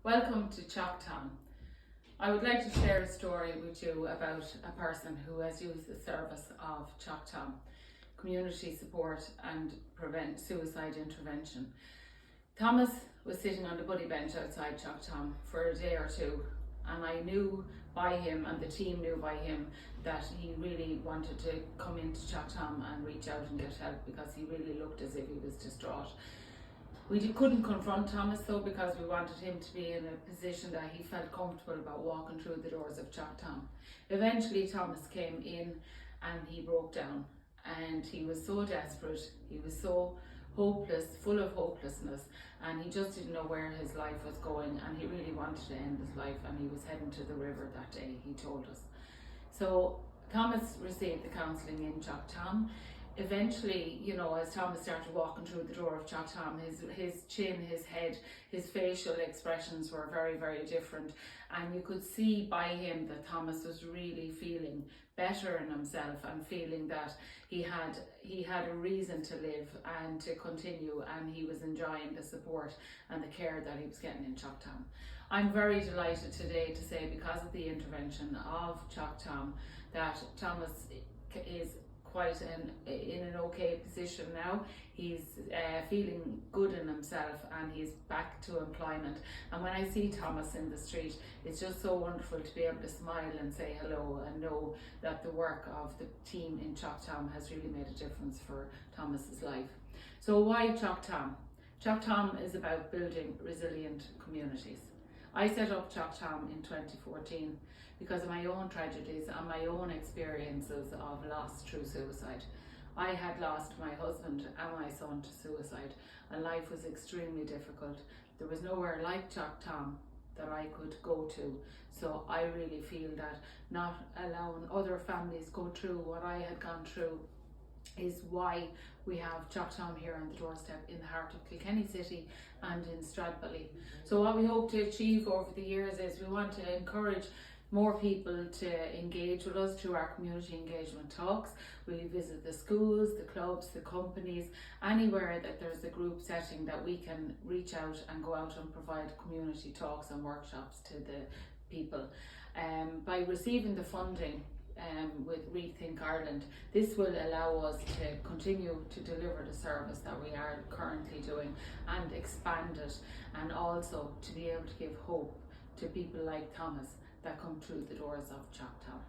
Welcome to Choctown. I would like to share a story with you about a person who has used the service of Choctown community support and prevent suicide intervention. Thomas was sitting on the buddy bench outside Choctown for a day or two, and I knew by him and the team knew by him that he really wanted to come into Choctown and reach out and get help because he really looked as if he was distraught. We couldn't confront Thomas though, because we wanted him to be in a position that he felt comfortable about walking through the doors of Choctown. Eventually Thomas came in and he broke down, and he was so desperate, he was so hopeless, full of hopelessness, and he just didn't know where his life was going, and he really wanted to end his life, and he was heading to the river that day, he told us. So Thomas received the counselling in Choctown. Eventually, as Thomas started walking through the door of Choctown, his chin, his head, his facial expressions were very, very different, and you could see by him that Thomas was really feeling better in himself and feeling that he had a reason to live and to continue, and he was enjoying the support and the care that he was getting in Choctown. I'm very delighted today to say, because of the intervention of Choctown, that Thomas is quite in an okay position now. He's feeling good in himself, and he's back to employment. And when I see Thomas in the street, it's just so wonderful to be able to smile and say hello and know that the work of the team in Choctown has really made a difference for Thomas's life. So why Choctown? Choctown is about building resilient communities. I set up Choctown in 2014 because of my own tragedies and my own experiences of loss through suicide. I had lost my husband and my son to suicide, and life was extremely difficult. There was nowhere like Choctown that I could go to, so I really feel that not allowing other families go through what I had gone through is why we have Choctown here on the doorstep in the heart of Kilkenny City and in Stradbally. So what we hope to achieve over the years is we want to encourage more people to engage with us through our community engagement talks. We visit the schools, the clubs, the companies, anywhere that there's a group setting that we can reach out and go out and provide community talks and workshops to the people. By receiving the funding with Rethink Ireland, this will allow us to continue to deliver the service that we are currently doing and expand it, and also to be able to give hope to people like Thomas that come through the doors of Choctown.